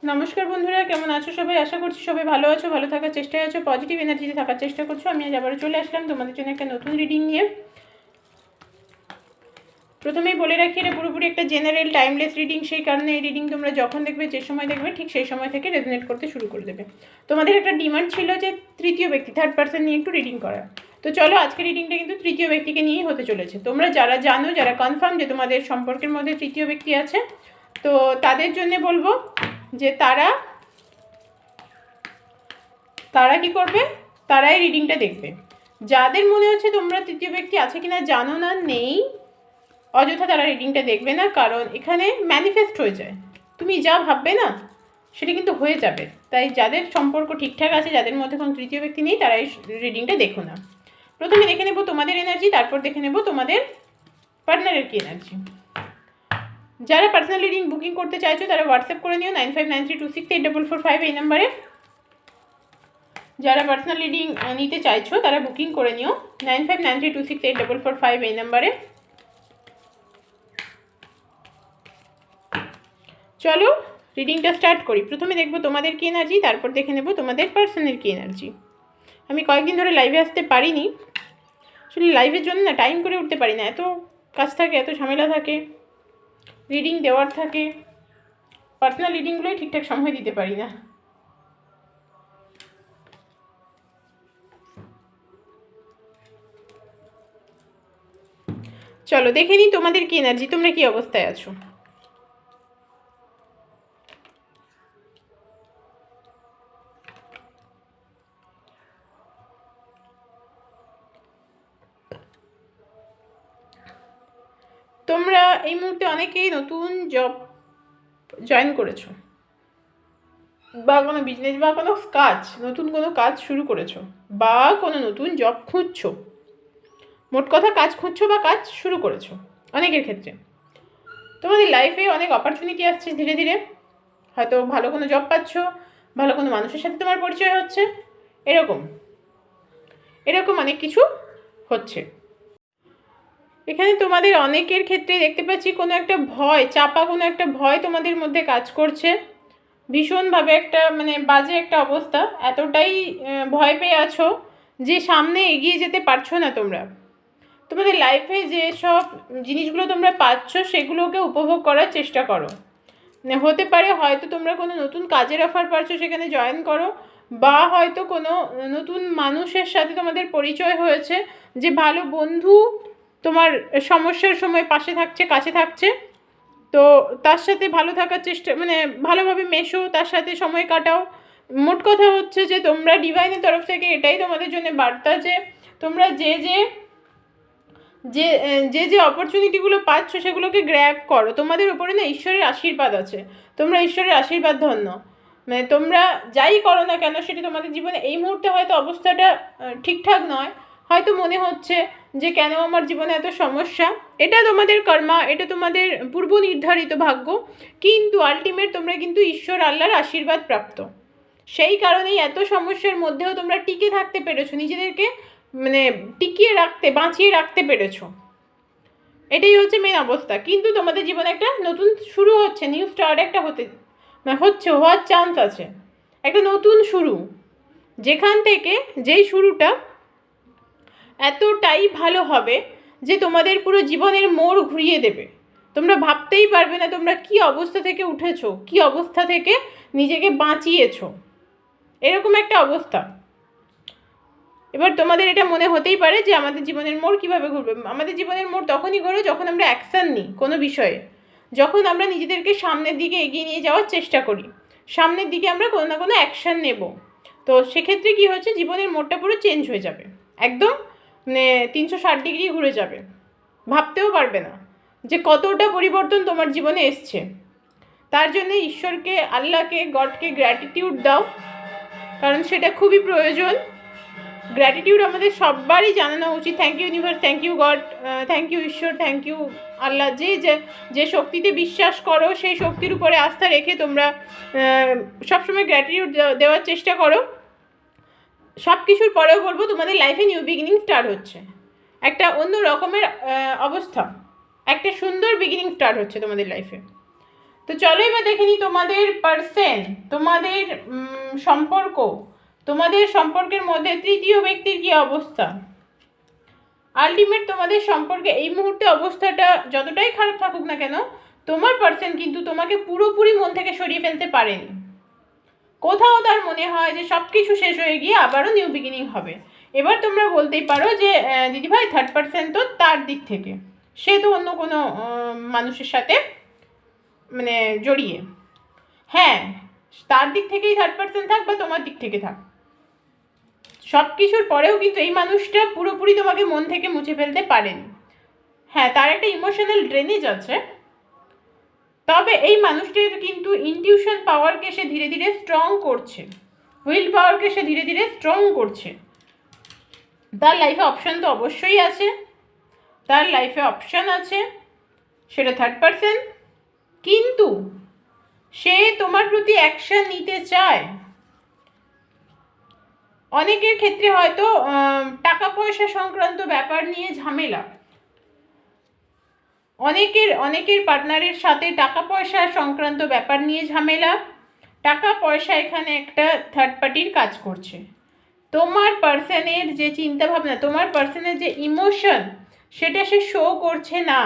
নমস্কার বন্ধুরা, কেমন আছো সবাই? আশা করছি সবাই ভালো আছো, ভালো থাকার চেষ্টায় আছো, পজিটিভ এনার্জিতে থাকার চেষ্টা করছো। আমি আজ আবারও চলে আসলাম তোমাদের জন্য একটা নতুন রিডিং নিয়ে। প্রথমেই বলে রাখি, এটা পুরোপুরি একটা জেনারেল টাইমলেস রিডিং, সেই কারণে এই রিডিং তোমরা যখন দেখবে, যে সময় দেখবে, ঠিক সেই সময় থেকে রেজোনেট করতে শুরু করে দেবে। তোমাদের একটা ডিমান্ড ছিল যে তৃতীয় ব্যক্তি, থার্ড পার্সন নিয়ে একটু রিডিং করার। তো চলো, আজকে রিডিংটা কিন্তু তৃতীয় ব্যক্তিকে নিয়েই হতে চলেছে। তোমরা যারা জানো, যারা কনফার্ম যে তোমাদের সম্পর্কের মধ্যে তৃতীয় ব্যক্তি আছে, তো তাদের জন্য বলবো যে তারা কি করবে, তারাই রিডিংটা দেখবে। যাদের মনে হচ্ছে তোমরা তৃতীয় ব্যক্তি আছে কিনা জানো না, নেই, অযথা তারা রিডিংটা দেখবে না, কারণ এখানে ম্যানিফেস্ট হয়ে যায়। তুমি যা ভাববে না, সেটা কিন্তু হয়ে যাবে। তাই যাদের সম্পর্ক ঠিকঠাক আছে, যাদের মধ্যে কোনো তৃতীয় ব্যক্তি নেই, তারা এই রিডিংটা দেখো না। প্রথমে দেখে নেব তোমাদের এনার্জি, তারপর দেখে নেব তোমাদের পার্টনারের কি এনার্জি। যারা পার্সোনাল রিডিং বুকিং করতে চাইছো তারা হোয়াটসঅ্যাপ করে নিও 9593268445 এই নাম্বারে। যারা পার্সোনাল রিডিং নিতে চাইছো তারা বুকিং করে নিও 9593268445 এই নাম্বারে। চলো রিডিংটা স্টার্ট করি। প্রথমে দেখবো তোমাদের কি এনার্জি, তারপর দেখে নেব তোমাদের পার্সনের কি এনার্জি। আমি কয়েকদিন ধরে লাইভে আসতে পারিনি, আসলে লাইভের জন্য না টাইম করে উঠতে পারি না, এত কাজ থাকে, এত ঝামেলা থাকে, রিডিং দেওয়ার থাকে, পার্সোনাল রিডিংগুলোই ঠিকঠাক সময় দিতে পারি না। চলো দেখে নিই তোমাদের কি এনার্জি, তোমরা কি অবস্থায় আছো। তোমরা এই মুহূর্তে অনেকেই নতুন জব জয়েন করেছো, বা কোনো বিজনেস বা কোনো কাজ, নতুন কোনো কাজ শুরু করেছো, বা কোনো নতুন জব খুঁজছো। মোট কথা কাজ খুঁজছো বা কাজ শুরু করেছো। অনেকের ক্ষেত্রে তোমাদের লাইফে অনেক অপরচুনিটি আসছে ধীরে ধীরে, হয়তো ভালো কোনো জব পাচ্ছ, ভালো কোনো মানুষের সাথে তোমার পরিচয় হচ্ছে, এরকম এরকম অনেক কিছু হচ্ছে। এখানে তোমাদের অনেকের ক্ষেত্রে দেখতে পাচ্ছি কোনো একটা ভয়, চাপা কোনো একটা ভয় তোমাদের মধ্যে কাজ করছে, ভীষণভাবে একটা মানে বাজে একটা অবস্থা, এতটাই ভয় পেয়ে আছো যে সামনে এগিয়ে যেতে পারছো না। তোমরা তোমাদের লাইফে যেসব জিনিসগুলো তোমরা পাচ্ছ সেগুলোকে উপভোগ করার চেষ্টা করো। হতে পারে হয়তো তোমরা কোনো নতুন কাজের অফার পাচ্ছ, সেখানে জয়েন করো, বা হয়তো কোনো নতুন মানুষের সাথে তোমাদের পরিচয় হয়েছে, যে ভালো বন্ধু তোমার সমস্যার সময় পাশে থাকছে, কাছে থাকছে, তো তার সাথে ভালো থাকার চেষ্টা, মানে ভালোভাবে মেশো, তার সাথে সময় কাটাও। মোট কথা হচ্ছে যে তোমরা ডিভাইনের তরফ থেকে এটাই তোমাদের জন্য বার্তা যে তোমরা যে যে যে যে যে অপরচুনিটিগুলো পাচ্ছ সেগুলোকে গ্র্যাব করো। তোমাদের উপরে না ঈশ্বরের আশীর্বাদ আছে, তোমরা ঈশ্বরের আশীর্বাদ ধন্য। মানে তোমরা যাই করো না কেন, সেটা তোমাদের জীবনে এই মুহূর্তে হয়তো অবস্থাটা ঠিকঠাক নয়, হয়তো মনে হচ্ছে যে কেন আমার জীবনে এত সমস্যা, এটা তোমাদের কর্মা, এটা তোমাদের পূর্ব নির্ধারিত ভাগ্য, কিন্তু আলটিমেট তোমরা কিন্তু ঈশ্বর আল্লাহর আশীর্বাদ প্রাপ্ত। সেই কারণেই এত সমস্যার মধ্যেও তোমরা টিকে থাকতে পেরেছো, নিজেদেরকে মানে টিকিয়ে রাখতে, বাঁচিয়ে রাখতে পেরেছো, এটাই হচ্ছে মেন অবস্থা। কিন্তু তোমাদের জীবনে একটা নতুন শুরু হচ্ছে, নিউ স্টার্ট একটা হওয়ার চান্স আছে, একটা নতুন শুরু, যেখান থেকে যেই শুরুটা এতটাই ভালো হবে যে তোমাদের পুরো জীবনের মোড় ঘুরিয়ে দেবে। তোমরা ভাবতেই পারবে না তোমরা কি অবস্থা থেকে উঠেছো, কি অবস্থা থেকে নিজেকে বাঁচিয়েছো, এরকম একটা অবস্থা। এবার তোমাদের এটা মনে হতেই পারে যে আমাদের জীবনের মোড় কীভাবে ঘুরবে। আমাদের জীবনের মোড় তখনই ঘোরে যখন আমরা অ্যাকশান নিই কোনো বিষয়ে, যখন আমরা নিজেদেরকে সামনের দিকে এগিয়ে নিয়ে যাওয়ার চেষ্টা করি, সামনের দিকে আমরা কোনো না কোনো অ্যাকশান নেব। তো সেক্ষেত্রে কী হচ্ছে, জীবনের মোড়টা পুরো চেঞ্জ হয়ে যাবে, একদম মানে 360 ডিগ্রি ঘুরে যাবে। ভাবতেও পারবে না যে কতটা পরিবর্তন তোমার জীবনে এসছে। তার জন্য ঈশ্বরকে, আল্লাহকে, গডকে গ্র্যাটিটিউড দাও, কারণ সেটা খুবই প্রয়োজন। গ্র্যাটিটিউড আমাদের সবারই জানানো উচিত। Thank you universe, thank you God, thank you ঈশ্বর, থ্যাংক ইউ আল্লাহ। যে শক্তিতে বিশ্বাস করো সেই শক্তির উপরে আস্থা রেখে তোমরা সবসময় গ্র্যাটিটিউড দেওয়ার চেষ্টা করো। সব কিছুর পরেও বলবো তোমাদের লাইফে নিউ বিগিনিং স্টার্ট হচ্ছে, একটা অন্য রকমের অবস্থা, একটা সুন্দর বিগিনিং স্টার্ট হচ্ছে তোমাদের লাইফে। তো চলো এবার দেখে নিই তোমাদের পার্সন, তোমাদের সম্পর্ক, তোমাদের সম্পর্কের মধ্যে তৃতীয় ব্যক্তির কি অবস্থা। আলটিমেট তোমাদের সম্পর্কে এই মুহূর্তে অবস্থাটা যতটাই খারাপ থাকুক না কেন, তোমার পার্সন কিন্তু তোমাকে পুরোপুরি মন থেকে সরিয়ে ফেলতে পারেনি। কোথাও তার মনে হয় যে সব কিছু শেষ হয়ে গিয়ে আবারও নিউ বিগিনিং হবে। এবার তোমরা বলতেই পারো যে দিদিভাই থার্ড পার্সন তো তার দিক থেকে, সে তো অন্য কোনো মানুষের সাথে মানে জড়িয়ে। হ্যাঁ, তার দিক থেকেই থার্ড পার্সন থাক বা তোমার দিক থেকে থাক, সব কিছুর পরেও কিন্তু এই মানুষটা পুরোপুরি তোমাকে মন থেকে মুছে ফেলতে পারেনি। হ্যাঁ, তার একটা ইমোশনাল ড্রেনেজ আছে, তবে এই মানুষটির কিন্তু ইনটিউশন পাওয়ারকে সে ধীরে ধীরে স্ট্রং করছে, উইল পাওয়ারকে সে ধীরে ধীরে স্ট্রং করছে। তার লাইফে অপশান তো অবশ্যই আছে, তার লাইফে অপশান আছে, সেটা থার্ড পার্সন, কিন্তু সে তোমার প্রতি অ্যাকশন নিতে চায়। অনেকের ক্ষেত্রে হয়তো টাকা পয়সা সংক্রান্ত ব্যাপার নিয়ে ঝামেলা, অনেকের পার্টনারের সাথে টাকা পয়সা সংক্রান্ত ব্যাপার নিয়ে ঝামেলা। টাকা পয়সা এখানে একটা থার্ড পার্টির কাজ করছে। তোমার পার্সনের যে চিন্তাভাবনা, তোমার পার্সনের যে ইমোশন, সেটা সে শো করছে না।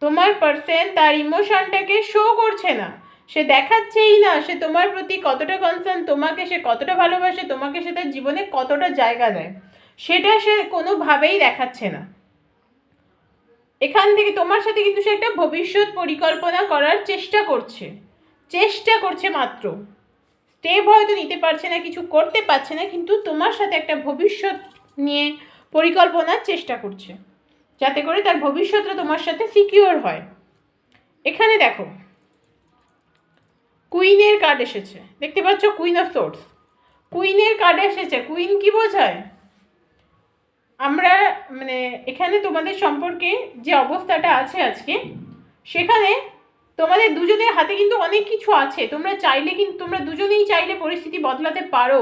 তোমার পার্সন তার ইমোশনটাকে শো করছে না, সে দেখাচ্ছেই না সে তোমার প্রতি কতটা কনসার্ন, তোমাকে সে কতটা ভালোবাসে, তোমাকে সে তার জীবনে কতটা জায়গা দেয়, সেটা সে কোনোভাবেই দেখাচ্ছে না। এখান থেকে তোমার সাথে কিন্তু সে একটা ভবিষ্যৎ পরিকল্পনা করার চেষ্টা করছে মাত্র। স্টেপ হয়তো নিতে পারছে না, কিছু করতে পারছে না, কিন্তু তোমার সাথে একটা ভবিষ্যৎ নিয়ে পরিকল্পনার চেষ্টা করছে, যাতে করে তার ভবিষ্যৎটা তোমার সাথে সিকিউর হয়। এখানে দেখো কুইনের কার্ড এসেছে, দেখতে পাচ্ছ কুইন অফ সোর্স, কুইনের কার্ড এসেছে। কুইন কি বোঝায়? আমরা মানে এখানে তোমাদের সম্পর্কে যে অবস্থাটা আছে আজকে, সেখানে তোমাদের দুজনের হাতে কিন্তু অনেক কিছু আছে, তোমরা চাইলে কিন্তু তোমরা দুজনেই চাইলে পরিস্থিতি বদলাতে পারো,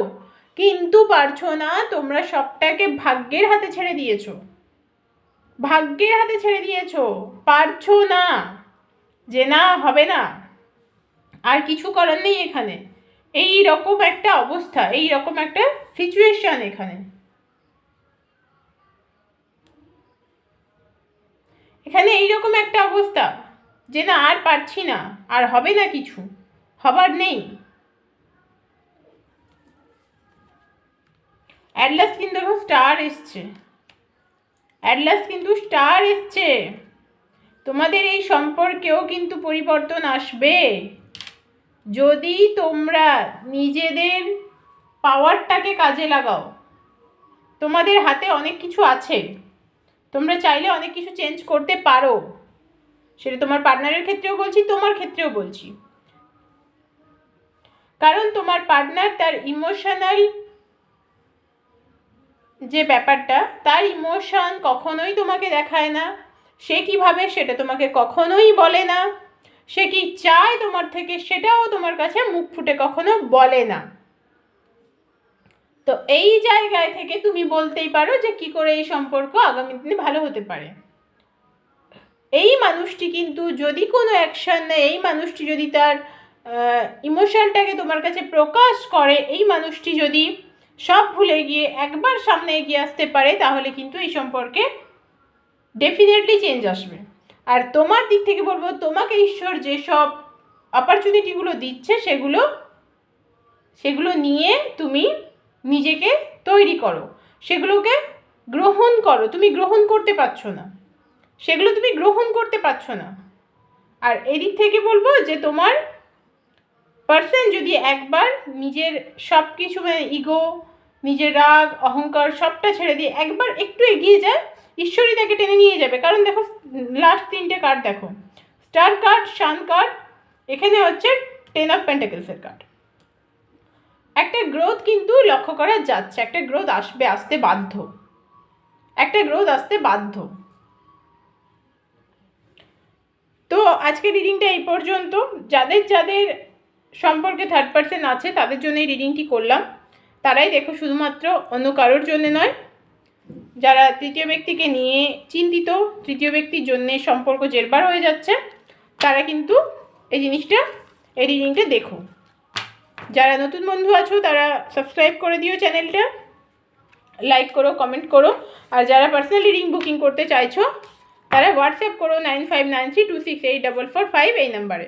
কিন্তু পারছো না। তোমরা সবটাকে ভাগ্যের হাতে ছেড়ে দিয়েছো, ভাগ্যের হাতে ছেড়ে দিয়েছো, পারছো না, যে না হবে না, আর কিছু করার নেই এখানে। এই রকম একটা অবস্থা, এই রকম একটা সিচুয়েশন এখানে এইরকম একটা অবস্থা যে না আর পারছি না, আর হবে না, কিছু হবার নেই। অ্যাটলাস কিন্তু দেখো স্টার এসছে, অ্যাটলাস কিন্তু স্টার এসছে। তোমাদের এই সম্পর্কেও কিন্তু পরিবর্তন আসবে, যদি তোমরা নিজেদের পাওয়ারটাকে কাজে লাগাও। তোমাদের হাতে অনেক কিছু আছে, তোমরা চাইলে অনেক কিছু চেঞ্জ করতে পারো, সেটা তোমার পার্টনারের ক্ষেত্রেও বলছি, তোমার ক্ষেত্রেও বলছি। কারণ তোমার পার্টনার তার ইমোশনাল যে ব্যাপারটা, তার ইমোশন কখনোই তোমাকে দেখায় না, সে কী ভাবে সেটা তোমাকে কখনোই বলে না, সে কি চায় তোমার থেকে সেটাও তোমার কাছে মুখ ফুটে কখনো বলে না। তো এই জায়গায় থেকে তুমি বলতেই পারো যে কি করে এই সম্পর্ক আগামী দিনে ভালো হতে পারে। এই মানুষটি কিন্তু যদি কোনো অ্যাকশন নেয়, এই মানুষটি যদি তার ইমোশনটাকে তোমার কাছে প্রকাশ করে, এই মানুষটি যদি সব ভুলে গিয়ে একবার সামনে এগিয়ে আসতে পারে, তাহলে কিন্তু এই সম্পর্কে ডেফিনেটলি চেঞ্জ আসবে। আর তোমার দিক থেকে বলবো, তোমাকে ঈশ্বর যেসব অপরচুনিটিগুলো দিচ্ছে সেগুলো নিয়ে তুমি নিজেকে তৈরি করো, সেগুলোকে গ্রহণ করো। তুমি গ্রহণ করতে পারছো না, সেগুলো তুমি গ্রহণ করতে পারছো না। আর এদিক থেকে বলবো যে তোমার পার্সন যদি একবার নিজের সব কিছু মানে ইগো, নিজের রাগ অহংকার সবটা ছেড়ে দিয়ে একবার একটু এগিয়ে যায়, ঈশ্বরই তাকে টেনে নিয়ে যাবে। কারণ দেখো লাস্ট তিনটে কার্ড দেখো, স্টার কার্ড, শান কার্ড, এখানে হচ্ছে 10 অফ পেন্টাকেলসের কার্ড। একটা গ্রোথ কিন্তু লক্ষ্য করা যাচ্ছে, একটা গ্রোথ আসতে বাধ্য, একটা গ্রোথ আসতে বাধ্য। তো আজকের রিডিংটা এই পর্যন্ত। যাদের সম্পর্কে থার্ড পার্সন আছে তাদের জন্য এই রিডিংটি করলাম, তারাই দেখো, শুধুমাত্র অন্য কারোর জন্য নয়। যারা তৃতীয় ব্যক্তিকে নিয়ে চিন্তিত, তৃতীয় ব্যক্তির জন্যে সম্পর্ক জেরবার হয়ে যাচ্ছে, তারা কিন্তু এই রিডিংটা দেখো। যারা নতুন বন্ধু আছো তারা সাবস্ক্রাইব করে দিও চ্যানেলটা, লাইক করো, কমেন্ট করো। আর যারা পার্সোনাল রিডিং বুকিং করতে চাইছো তারা হোয়াটসঅ্যাপ করো 9593268445 এই নাম্বারে।